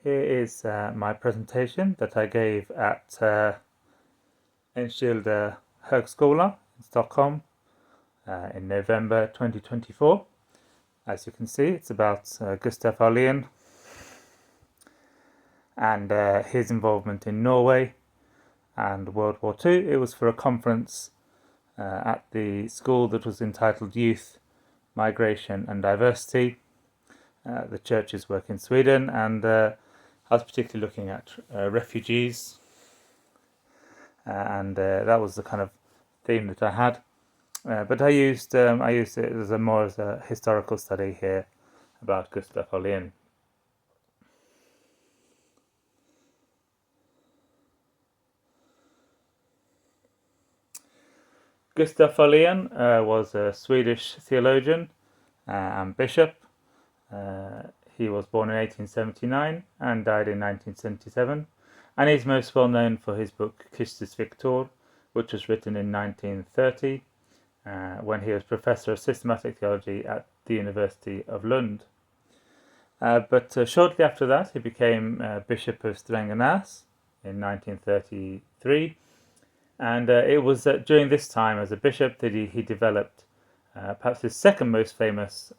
Here is my presentation that I gave at Enskilda Högskolan in Stockholm in November 2024. As you can see, it's about Gustaf Aulén and his involvement in Norway and World War II. It was for a conference at the school that was entitled Youth, Migration and Diversity. The church's work in Sweden, and I was particularly looking at refugees, and that was the kind of theme that I had. But I used it as more as a historical study here about Gustaf Aulén. Gustaf Aulén was a Swedish theologian and bishop. He was born in 1879 and died in 1977, and he's most well known for his book Christus Victor, which was written in 1930 when he was Professor of Systematic Theology at the University of Lund. But shortly after that, he became Bishop of Strängnäs in 1933, and it was during this time as a bishop that he developed perhaps his second most famous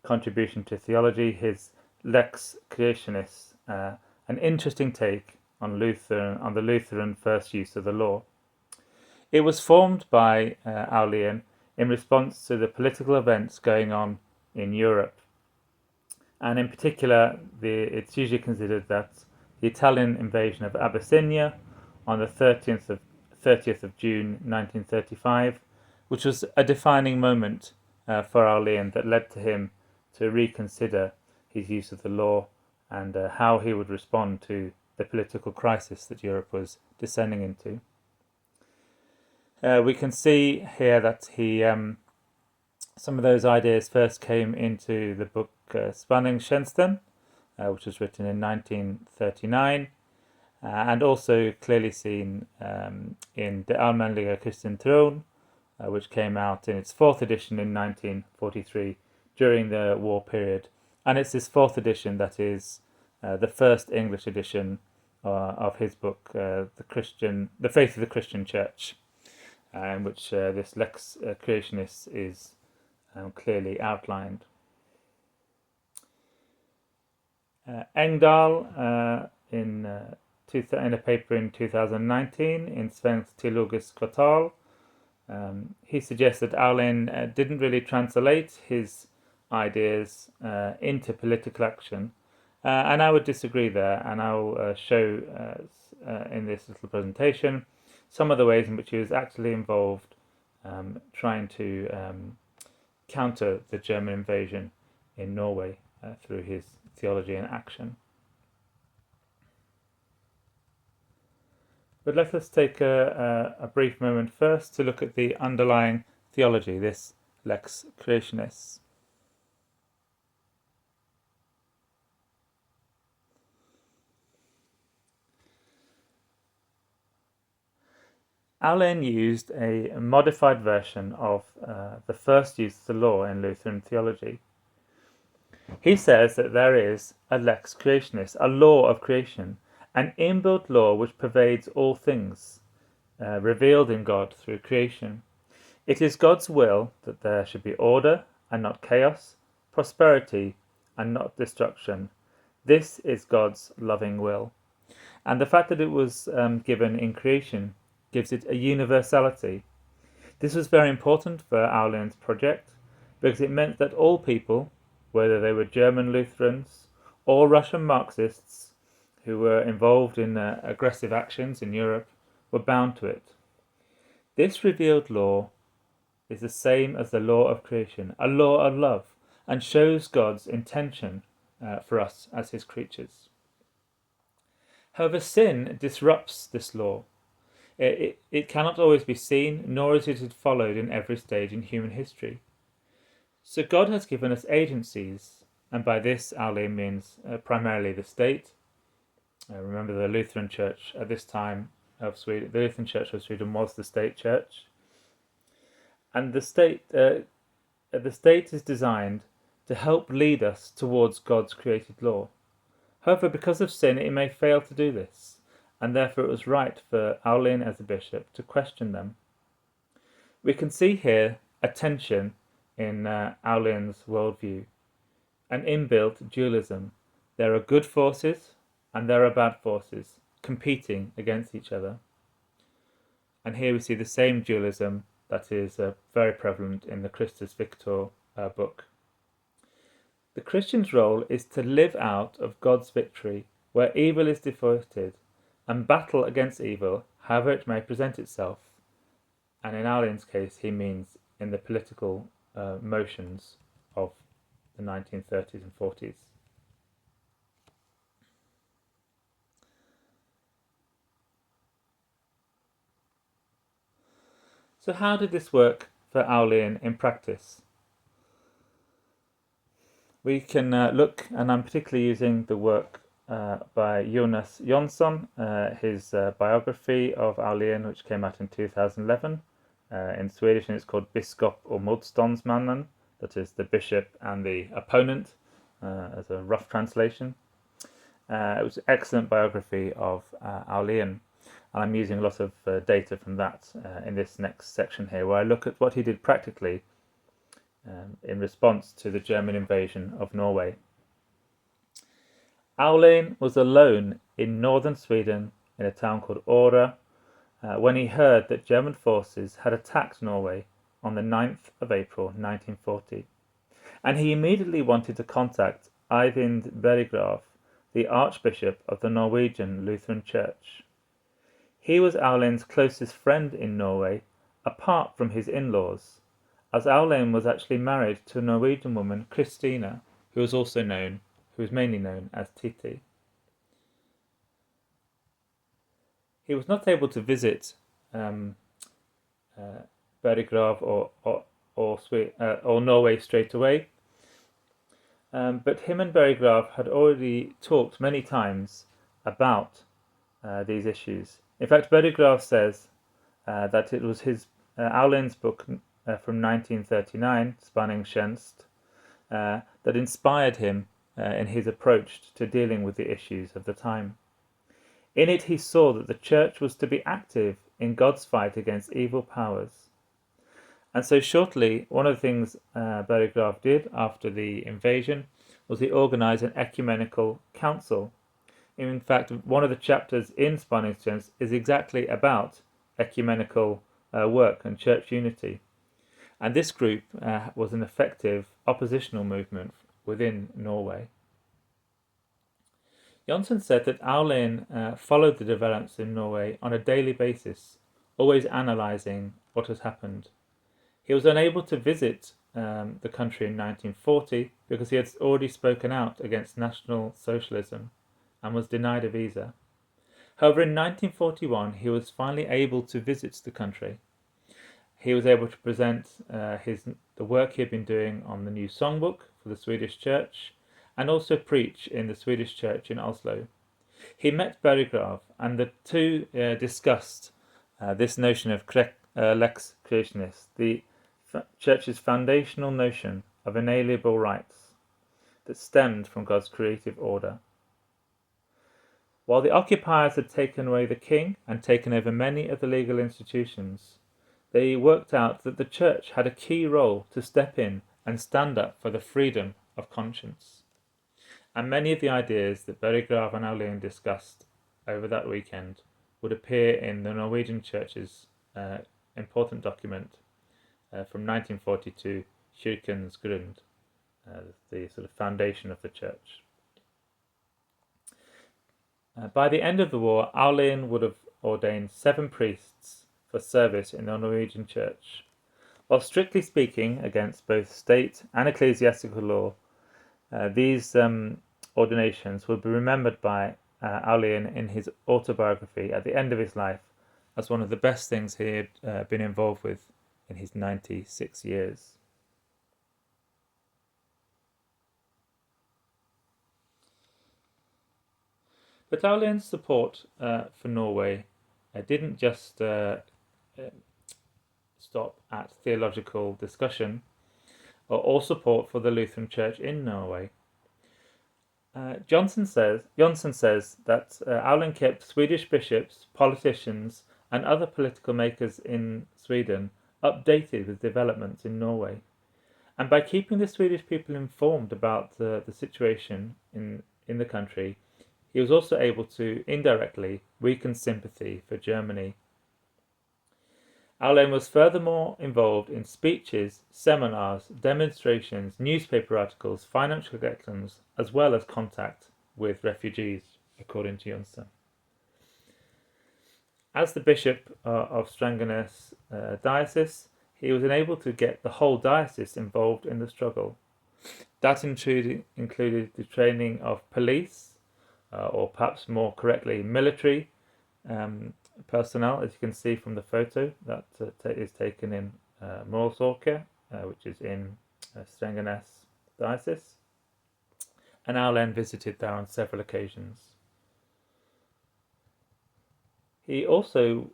contribution to theology, his Lex Creationis, an interesting take on the Lutheran first use of the law. It was formed by Aulén in response to the political events going on in Europe, and in particular, it's usually considered that the Italian invasion of Abyssinia on the 30th of June 1935, which was a defining moment for Aulén that led to him to reconsider his use of the law and how he would respond to the political crisis that Europe was descending into. We can see here that some of those ideas first came into the book Spanningstjänsten, which was written in 1939, and also clearly seen in De Allmänliga Kristen Tron, which came out in its fourth edition in 1943 during the war period. And it's this fourth edition that is the first English edition of his book, The Faith of the Christian Church, in which this Lex Creationis is clearly outlined. Engdahl, in a paper in 2019 in Svensk Teologisk Kvartal, he suggests that Aulén didn't really translate his ideas into political action, and I would disagree there, and I'll show in this little presentation some of the ways in which he was actually involved trying to counter the German invasion in Norway through his theology and action. But let us take a brief moment first to look at the underlying theology, this Lex Creationis. Aulén used a modified version of the first use of the law in Lutheran theology. He says that there is a Lex Creationis, a law of creation, an inbuilt law which pervades all things, revealed in God through creation. It is God's will that there should be order and not chaos, prosperity and not destruction. This is God's loving will. And the fact that it was given in creation gives it a universality. This was very important for Aulén's project because it meant that all people, whether they were German Lutherans or Russian Marxists who were involved in aggressive actions in Europe, were bound to it. This revealed law is the same as the law of creation, a law of love, and shows God's intention for us as his creatures. However, sin disrupts this law. It cannot always be seen, nor is it followed in every stage in human history. So God has given us agencies, and by this Aulén means primarily the state. Remember, the Lutheran Church at this time of Sweden, the Lutheran Church of Sweden was the state church, and the state is designed to help lead us towards God's created law. However, because of sin, it may fail to do this, and therefore it was right for Aulén as a bishop to question them. We can see here a tension in Aulén's worldview, an inbuilt dualism. There are good forces and there are bad forces competing against each other. And here we see the same dualism that is very prevalent in the Christus Victor book. The Christian's role is to live out of God's victory where evil is defeated and battle against evil, however it may present itself. And in Aulén's case, he means in the political motions of the 1930s and 40s. So how did this work for Aulén in practice? We can look, and I'm particularly using the work by Jonas Jonson, his biography of Aulén, which came out in 2011 in Swedish, and it's called Biskop or Motståndsman, that is the bishop and the opponent, as a rough translation. It was an excellent biography of Aulén, and I'm using a lot of data from that in this next section here, where I look at what he did practically in response to the German invasion of Norway. Aulén was alone in northern Sweden in a town called Åre when he heard that German forces had attacked Norway on the 9th of April 1940, and he immediately wanted to contact Eivind Berggrav, the Archbishop of the Norwegian Lutheran Church. He was Aulén's closest friend in Norway, apart from his in-laws, as Aulén was actually married to a Norwegian woman, Christina, who was mainly known as Titi. He was not able to visit Berggrav or Norway straight away, but him and Berggrav had already talked many times about these issues. In fact, Berggrav says that it was his Aulén's book from 1939, Spanningstjänst, that inspired him in his approach to dealing with the issues of the time. In it he saw that the church was to be active in God's fight against evil powers. And so shortly, one of the things Berggrav did after the invasion was he organised an ecumenical council. In fact, one of the chapters in Spanningstjänst is exactly about ecumenical work and church unity. And this group was an effective oppositional movement within Norway. Jonson said that Aulén followed the developments in Norway on a daily basis, always analysing what has happened. He was unable to visit the country in 1940 because he had already spoken out against National Socialism and was denied a visa. However, in 1941 he was finally able to visit the country. He was able to present the work he had been doing on the new songbook for the Swedish church, and also preach in the Swedish church in Oslo. He met Berggrav, and the two discussed this notion of lex creationis, the church's foundational notion of inalienable rights that stemmed from God's creative order. While the occupiers had taken away the king and taken over many of the legal institutions, they worked out that the church had a key role to step in and stand up for the freedom of conscience. And many of the ideas that Berggrav and Aulén discussed over that weekend would appear in the Norwegian Church's important document from 1942, Kyrkens Grund, the sort of foundation of the church. By the end of the war, Aulén would have ordained 7 priests for service in the Norwegian church. While strictly speaking against both state and ecclesiastical law, these ordinations will be remembered by Aulén in his autobiography at the end of his life as one of the best things he had been involved with in his 96 years. But Aulén's support for Norway didn't just stop at theological discussion or support for the Lutheran Church in Norway. Jonson says that Aulén kept Swedish bishops, politicians, and other political makers in Sweden updated with developments in Norway. And by keeping the Swedish people informed about the situation in the country, he was also able to indirectly weaken sympathy for Germany. Aulén was furthermore involved in speeches, seminars, demonstrations, newspaper articles, financial collections, as well as contact with refugees, according to Jonson. As the Bishop of Strangenäs diocese, he was enabled to get the whole diocese involved in the struggle. That included the training of police, or perhaps more correctly, military personnel, as you can see from the photo that is taken in Motståndsman, which is in Strangenäs diocese. And Aulén visited there on several occasions. He also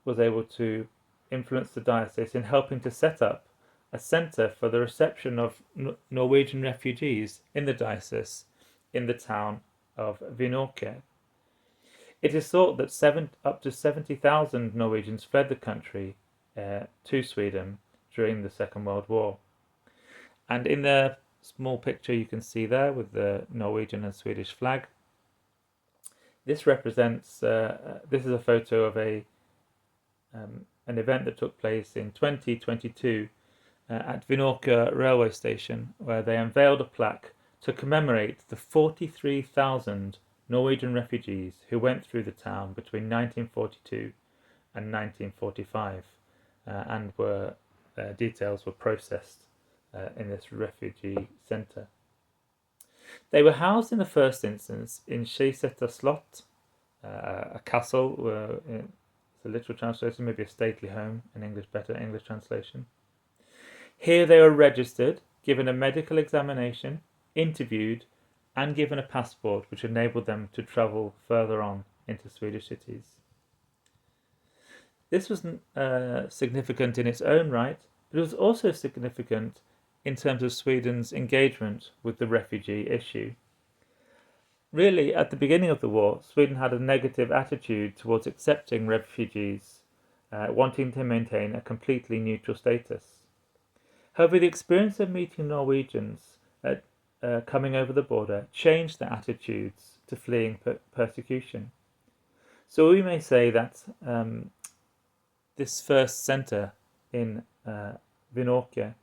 was able to influence the diocese in helping to set up a centre for the reception of Norwegian refugees in the diocese in the town of Vinoke. It is thought that up to 70,000 Norwegians fled the country to Sweden during the Second World War. And in the small picture you can see there with the Norwegian and Swedish flag, this represents, this is a photo of an event that took place in 2022 at Vinoke railway station, where they unveiled a plaque to commemorate the 43,000 Norwegian refugees who went through the town between 1942 and 1945, and their details were processed in this refugee centre. They were housed in the first instance in Skisæter Slott, a castle, it's a literal translation, maybe a stately home, in English, better English translation. Here they were registered, given a medical examination, interviewed, and given a passport which enabled them to travel further on into Swedish cities. This was significant in its own right, but it was also significant in terms of Sweden's engagement with the refugee issue. Really, at the beginning of the war, Sweden had a negative attitude towards accepting refugees, wanting to maintain a completely neutral status. However, the experience of meeting Norwegians coming over the border changed their attitudes to fleeing persecution. So we may say that this first centre in Vinoke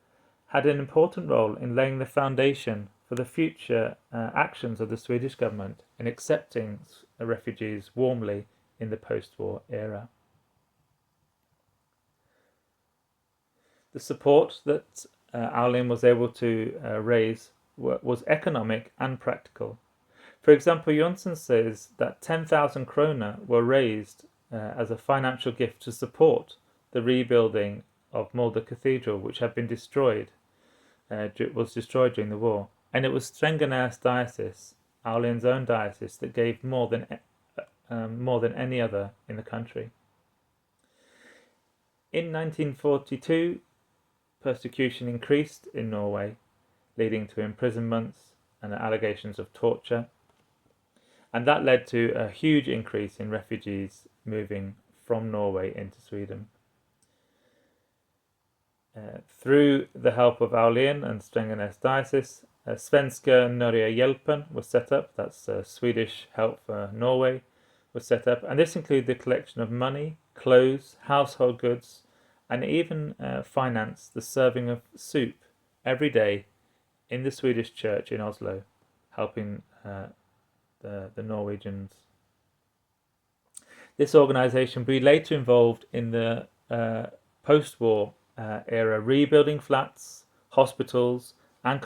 had an important role in laying the foundation for the future actions of the Swedish government in accepting refugees warmly in the post-war era. The support that Aulén was able to raise was economic and practical. For example, Jonson says that 10,000 kroner were raised as a financial gift to support the rebuilding of Molde Cathedral, which had been destroyed during the war. And it was Strangenäs diocese, Aulén's own diocese, that gave more than any other in the country. In 1942, persecution increased in Norway, leading to imprisonments and allegations of torture. And that led to a huge increase in refugees moving from Norway into Sweden. Through the help of Aulén and Strangenäs diocese, Svenska Norge-hjälpen was set up, that's Swedish help for Norway, was set up, and this included the collection of money, clothes, household goods, and even financed the serving of soup every day in the Swedish church in Oslo, helping the Norwegians. This organisation would be later involved in the post-war era rebuilding flats, hospitals, and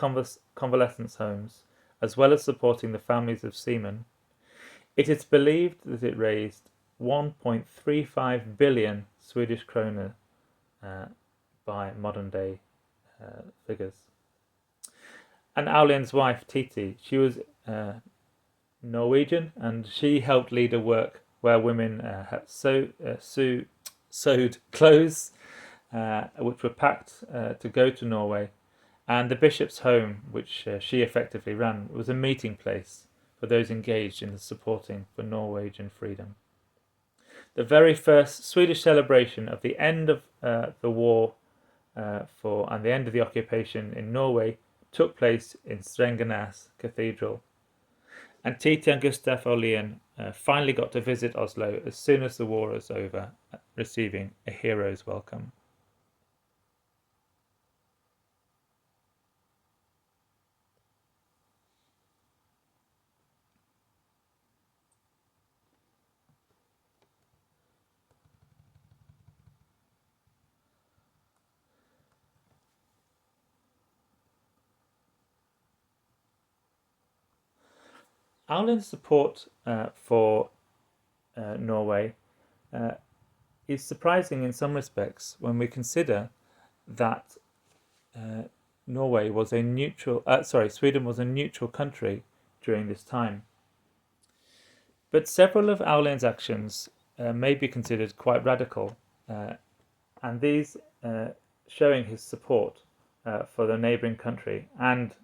convalescence homes, as well as supporting the families of seamen. It is believed that it raised 1.35 billion Swedish kroner by modern day figures. And Aulén's wife, Titi, she was Norwegian, and she helped lead a work where women had sewed clothes which were packed to go to Norway, and the bishop's home, which she effectively ran, was a meeting place for those engaged in the supporting for Norwegian freedom. The very first Swedish celebration of the end of the war and the end of the occupation in Norway took place in Strengenäs Cathedral. And Titi and Gustaf Aulén finally got to visit Oslo as soon as the war was over, receiving a hero's welcome. Aulén's support for Norway is surprising in some respects when we consider that Sweden was a neutral country during this time. But several of Aulén's actions may be considered quite radical, and these showing his support for the neighbouring country and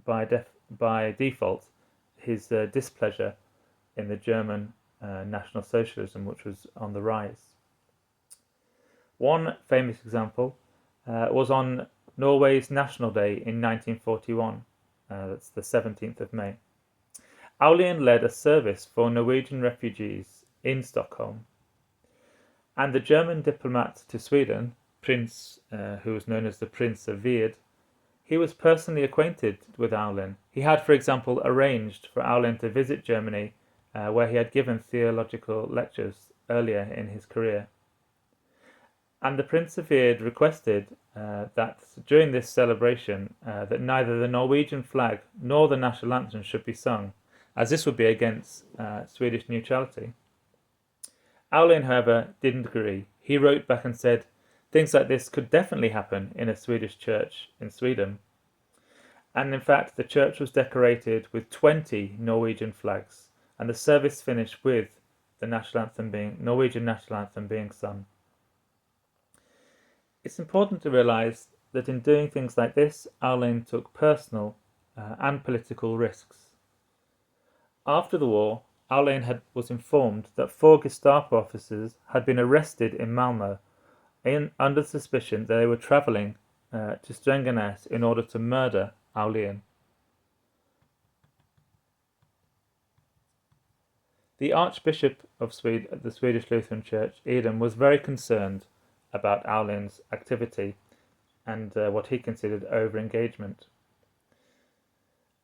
by default his displeasure in the German National Socialism, which was on the rise. One famous example was on Norway's National Day in 1941, that's the 17th of May. Aulén led a service for Norwegian refugees in Stockholm, and the German diplomat to Sweden, Prince, who was known as the Prince of Weird, he was personally acquainted with Aulén. He had, for example, arranged for Aulén to visit Germany, where he had given theological lectures earlier in his career. And the Prince of Weird requested that during this celebration that neither the Norwegian flag nor the national anthem should be sung, as this would be against Swedish neutrality. Aulén, however, didn't agree. He wrote back and said, things like this could definitely happen in a Swedish church in Sweden. And in fact, the church was decorated with 20 Norwegian flags, and the service finished with the Norwegian national anthem being sung. It's important to realise that in doing things like this, Aulén took personal and political risks. After the war, Aulén was informed that 4 Gestapo officers had been arrested in Malmö under suspicion that they were travelling to Strengenäs in order to murder Aulén. The Archbishop of the Swedish Lutheran Church, Edom, was very concerned about Aulén's activity and what he considered over-engagement.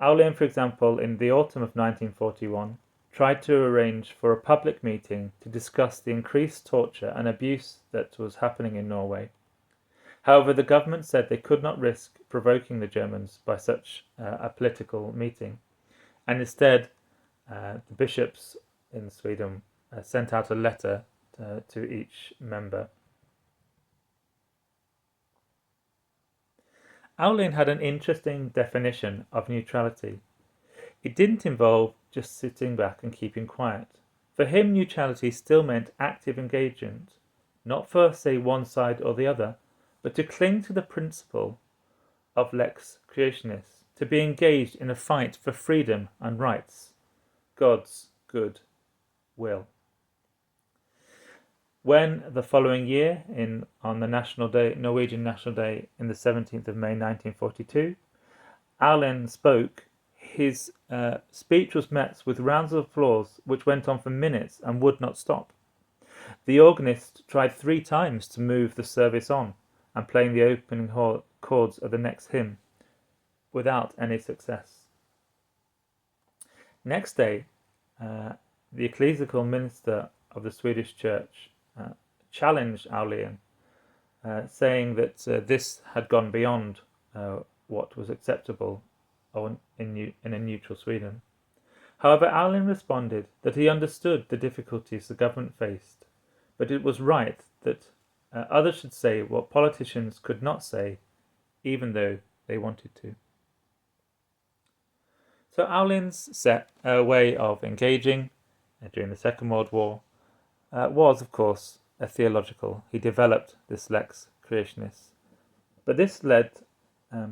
Aulén, for example, in the autumn of 1941, tried to arrange for a public meeting to discuss the increased torture and abuse that was happening in Norway. However, the government said they could not risk provoking the Germans by such a political meeting, and instead the bishops in Sweden sent out a letter to each member. Aulén had an interesting definition of neutrality. It didn't involve just sitting back and keeping quiet. For him, neutrality still meant active engagement, not for, say, one side or the other, but to cling to the principle of lex creationis, to be engaged in a fight for freedom and rights, God's good will. When the following year, on the Norwegian National Day in the 17th of May 1942, Aulén spoke, his speech was met with rounds of applause which went on for minutes and would not stop. The organist tried 3 times to move the service on and playing the opening chords of the next hymn, without any success. Next day, the ecclesiastical minister of the Swedish church challenged Aulén, saying that this had gone beyond what was acceptable in a neutral Sweden. However, Aulén responded that he understood the difficulties the government faced, but it was right that others should say what politicians could not say, even though they wanted to. So Aulén's way of engaging during the Second World War was, of course, theological. He developed this lex creationis. But this led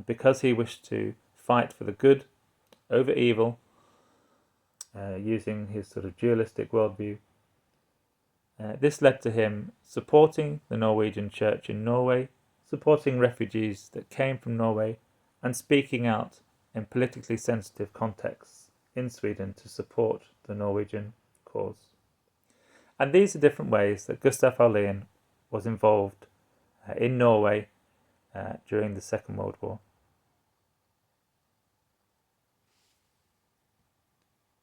because he wished to fight for the good over evil, using his sort of dualistic worldview. This led to him supporting the Norwegian church in Norway, supporting refugees that came from Norway, and speaking out in politically sensitive contexts in Sweden to support the Norwegian cause. And these are different ways that Gustaf Aulén was involved in Norway during the Second World War.